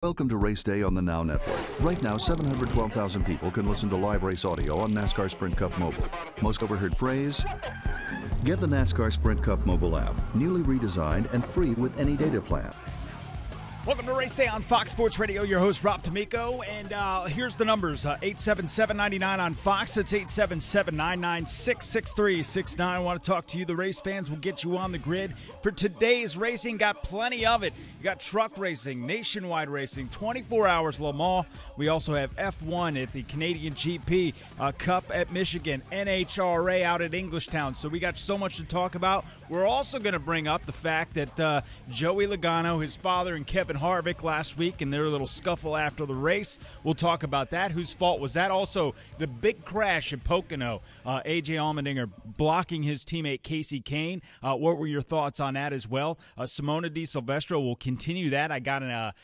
Welcome to Race Day on the Now Network. Right now, 712,000 people can listen to live race audio on NASCAR Sprint Cup Mobile. Most overheard phrase? Get the NASCAR Sprint Cup mobile app, newly redesigned and free with any data plan. Welcome to Race Day on Fox Sports Radio. Your host, Rob D'Amico. And here's the numbers. 877-99 on Fox. It's 877-996-6369. I want to talk to you. The race fans will get you on the grid for today's racing. Got plenty of it. You got truck racing, nationwide racing, 24 hours Le Mans. We also have F1 at the Canadian GP, Cup at Michigan, NHRA out at Englishtown. So we got so much to talk about. We're also going to bring up the fact that Joey Logano, his father, and Kevin Harvick last week and their little scuffle after the race. We'll talk about that. Whose fault was that? Also, the big crash at Pocono. A.J. Allmendinger blocking his teammate Casey Kane. What were your thoughts on that as well? Simona Di Silvestro will continue that. I got a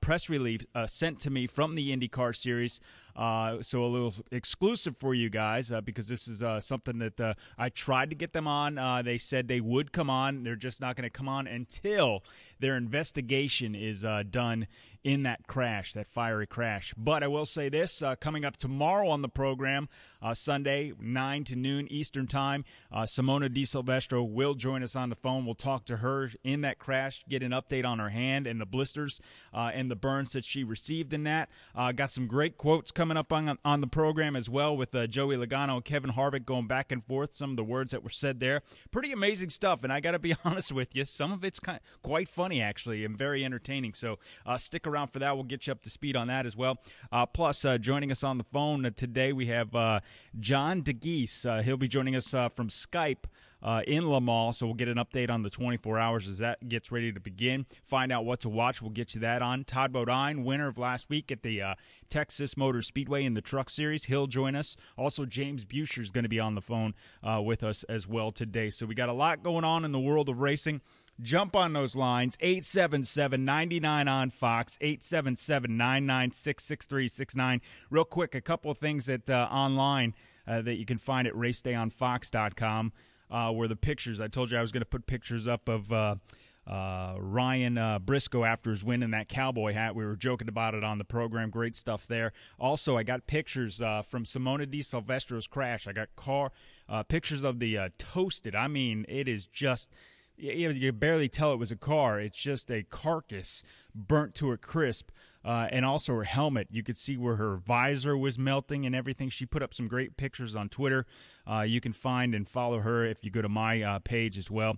press release sent to me from the Indycar series. So a little exclusive for you guys because this is something that I tried to get them on. They said they would come on. They're just not going to come on until their investigation is done in that crash, that fiery crash. But I will say this, coming up tomorrow on the program, Sunday, 9 to noon Eastern Time, Simona Di Silvestro will join us on the phone. We'll talk to her in that crash, get an update on her hand and the blisters and the burns that she received in that. Got some great quotes coming up on the program as well with Joey Logano and Kevin Harvick going back and forth, some of the words that were said there. Pretty amazing stuff, and I got to be honest with you, some of it's quite funny, actually, and very entertaining. So stick around for that. We'll get you up to speed on that as well. Plus, joining us on the phone today, we have John Dagys. He'll be joining us from Skype in Le Mans, so we'll get an update on the 24 hours as that gets ready to begin. Find out what to watch. We'll get you that on. Todd Bodine, winner of last week at the Texas Motor Speedway in the Truck Series. He'll join us. Also, James Buescher is going to be on the phone with us as well today. So we got a lot going on in the world of racing. Jump on those lines, 877-99 on Fox, 877-996-6369. Real quick, a couple of things that online that you can find at racedayonfox.com were the pictures. I told you I was going to put pictures up of Ryan Briscoe after his win in that cowboy hat. We were joking about it on the program. Great stuff there. Also, I got pictures from Simona Di Silvestro's crash. I got pictures of the toasted. I mean, it is just... You barely tell it was a car. It's just a carcass burnt to a crisp. And also her helmet. You could see where her visor was melting and everything. She put up some great pictures on Twitter. You can find and follow her if you go to my page as well.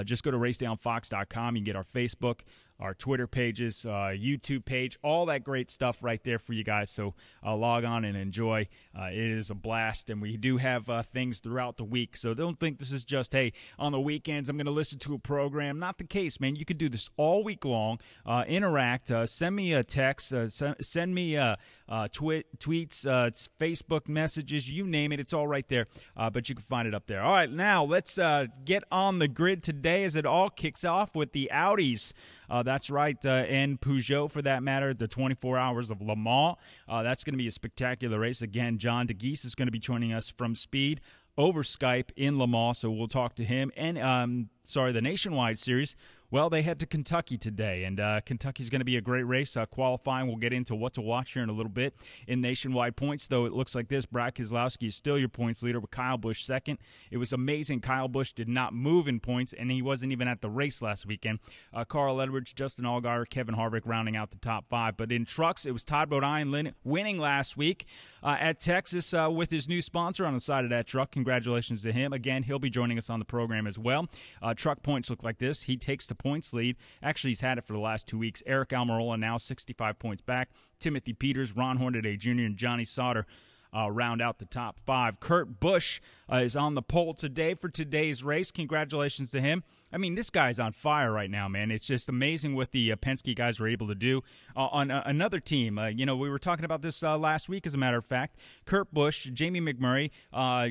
Just go to racedayonfox.com. You can get our Facebook, our Twitter pages, YouTube page, all that great stuff right there for you guys. So log on and enjoy. It is a blast, and we do have things throughout the week. So don't think this is just, hey, on the weekends I'm going to listen to a program. Not the case, man. You could do this all week long. Interact. Send me a text. Send me tweets, Facebook messages, you name it. It's all right there, but you can find it up there. All right, now let's get on the grid today as it all kicks off with the Audis. That's right, and Peugeot for that matter, the 24 hours of Le Mans. That's going to be a spectacular race. Again, John Dagys is going to be joining us from Speed over Skype in Le Mans, so we'll talk to him. And, the Nationwide Series, well, they head to Kentucky today, and Kentucky's going to be a great race. Qualifying, we'll get into what to watch here in a little bit. In nationwide points, though, it looks like this. Brad Keselowski is still your points leader with Kyle Busch second. It was amazing. Kyle Busch did not move in points, and he wasn't even at the race last weekend. Carl Edwards, Justin Allgaier, Kevin Harvick rounding out the top five. But in trucks, it was Todd Bodine winning last week at Texas with his new sponsor on the side of that truck. Congratulations to him. Again, he'll be joining us on the program as well. Truck points look like this. He takes the points lead. Actually, he's had it for the last 2 weeks. Eric Almirola now 65 points back. Timothy Peters, Ron Hornaday Jr., and Johnny Sauter round out the top five. Kurt Busch is on the pole today for today's race. Congratulations to him. I mean, this guy's on fire right now, man. It's just amazing what the Penske guys were able to do. On another team, we were talking about this last week, as a matter of fact. Kurt Busch, Jamie McMurray.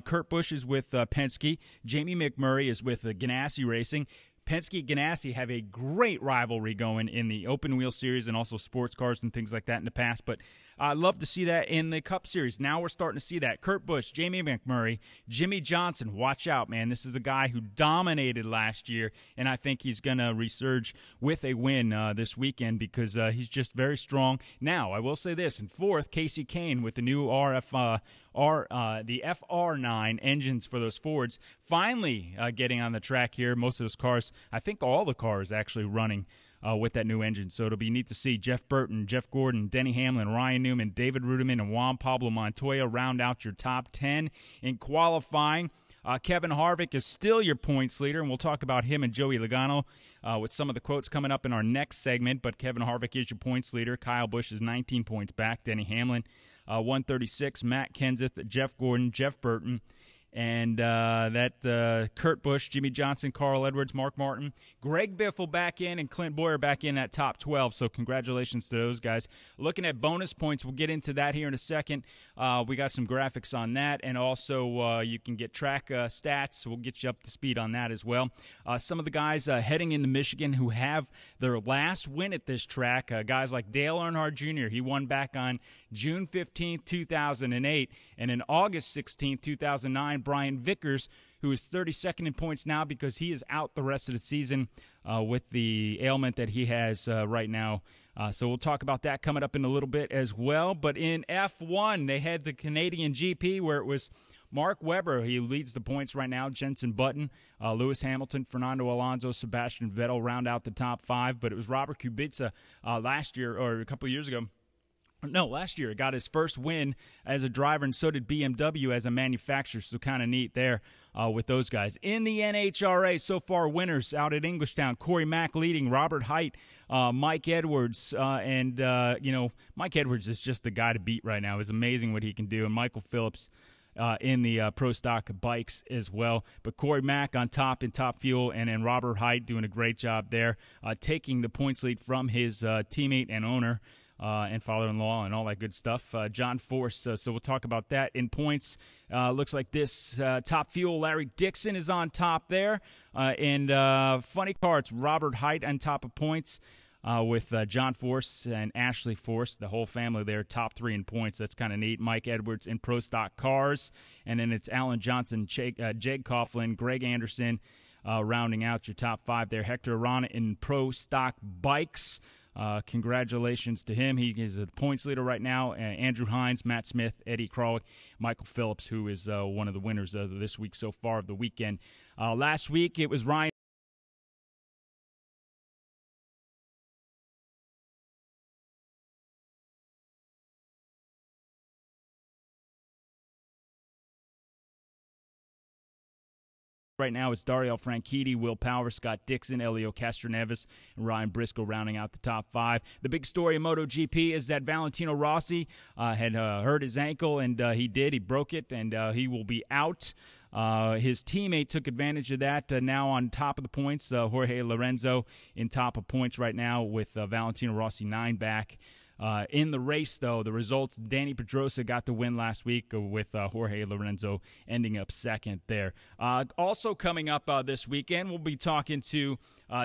Kurt Busch is with Penske. Jamie McMurray is with Ganassi Racing. Penske Ganassi have a great rivalry going in the open wheel series and also sports cars and things like that in the past. But I'd love to see that in the Cup Series. Now we're starting to see that. Kurt Busch, Jamie McMurray, Jimmy Johnson. Watch out, man. This is a guy who dominated last year, and I think he's going to resurge with a win this weekend because he's just very strong. Now, I will say this. In fourth, Casey Kane with the new the FR9 engines for those Fords, finally getting on the track here. Most of those cars, I think all the cars actually running with that new engine. So it'll be neat to see Jeff Burton, Jeff Gordon, Denny Hamlin, Ryan Newman, David Rudiman, and Juan Pablo Montoya round out your top 10 in qualifying. Kevin Harvick is still your points leader, and we'll talk about him and Joey Logano with some of the quotes coming up in our next segment. But Kevin Harvick is your points leader. Kyle Busch is 19 points back. Denny Hamlin, 136. Matt Kenseth, Jeff Gordon, Jeff Burton. And Kurt Busch, Jimmy Johnson, Carl Edwards, Mark Martin, Greg Biffle back in, and Clint Boyer back in at top 12. So congratulations to those guys. Looking at bonus points, we'll get into that here in a second. We got some graphics on that, and also you can get track stats. So we'll get you up to speed on that as well. Some of the guys heading into Michigan who have their last win at this track, guys like Dale Earnhardt Jr. He won back on June 15th, 2008, and in August 16th, 2009, Brian Vickers, who is 32nd in points now because he is out the rest of the season with the ailment that he has right now. So we'll talk about that coming up in a little bit as well. But in F1, they had the Canadian GP where it was Mark Webber. He leads the points right now. Jenson Button, Lewis Hamilton, Fernando Alonso, Sebastian Vettel round out the top 5. But it was Robert Kubica last year, or a couple of years ago. No, last year got his first win as a driver, and so did BMW as a manufacturer, so kind of neat there with those guys. In the NHRA, so far winners out at Englishtown, Corey Mack leading, Robert Hight, Mike Edwards, and Mike Edwards is just the guy to beat right now. It's amazing what he can do, and Michael Phillips in the Pro Stock bikes as well. But Corey Mack on top in Top Fuel, and then Robert Hight doing a great job there, taking the points lead from his teammate and owner, and father-in-law and all that good stuff. John Force, so we'll talk about that in points. Looks like this. Top Fuel, Larry Dixon is on top there. And Funny Carts, Robert Hight on top of points with John Force and Ashley Force, the whole family there, top 3 in points. That's kind of neat. Mike Edwards in Pro Stock Cars. And then it's Alan Johnson, Jake Coughlin, Greg Anderson rounding out your top 5 there. Hector Arana in Pro Stock Bikes. Congratulations to him. He is the points leader right now. Andrew Hines, Matt Smith, Eddie Krawick, Michael Phillips, who is one of the winners of this week so far of the weekend. Last week it was Ryan Right now, it's Dario Franchitti, Will Power, Scott Dixon, Elio Castroneves, and Ryan Briscoe rounding out the top 5. The big story in MotoGP is that Valentino Rossi had hurt his ankle, and he did. He broke it, and he will be out. His teammate took advantage of that. Now on top of the points, Jorge Lorenzo in top of points right now with Valentino Rossi 9 back. In the race, though, the results, Danny Pedrosa got the win last week with Jorge Lorenzo ending up second there. Also coming up this weekend, we'll be talking to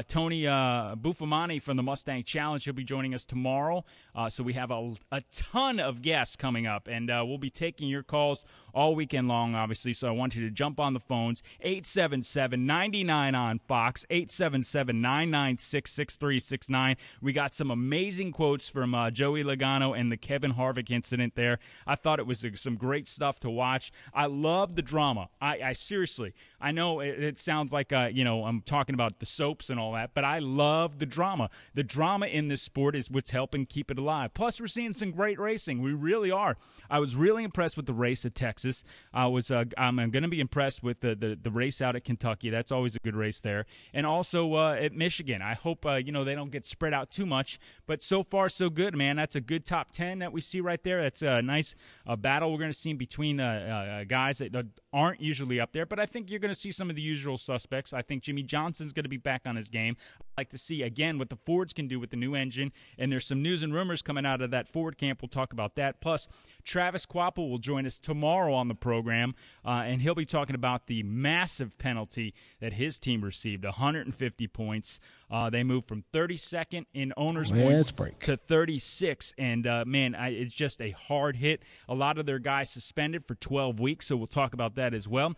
Tony Buffamani from the Mustang Challenge. He'll be joining us tomorrow. So we have a ton of guests coming up, and we'll be taking your calls all weekend long, obviously. So I want you to jump on the phones, 877-99 on Fox, 877-996-6369. We got some amazing quotes from Joey Logano and the Kevin Harvick incident there. I thought it was some great stuff to watch. I love the drama. I seriously, I know it sounds like, I'm talking about the soaps and all that, but I love the drama. The drama in this sport is what's helping keep it alive. Plus, we're seeing some great racing. We really are. I was really impressed with the race at Texas. I'm going to be impressed with the race out at Kentucky. That's always a good race there. And also at Michigan. I hope, they don't get spread out too much. But so far, so good, man. That's a good top 10 that we see right there. That's a nice battle we're going to see between guys that aren't usually up there. But I think you're going to see some of the usual suspects. I think Jimmy Johnson's going to be back on his his game. I'd like to see, again, what the Fords can do with the new engine, and there's some news and rumors coming out of that Ford camp. We'll talk about that. Plus, Travis Kvapil will join us tomorrow on the program, and he'll be talking about the massive penalty that his team received, 150 points. They moved from 32nd in owners' points to 36, and, man, it's just a hard hit. A lot of their guys suspended for 12 weeks, so we'll talk about that as well.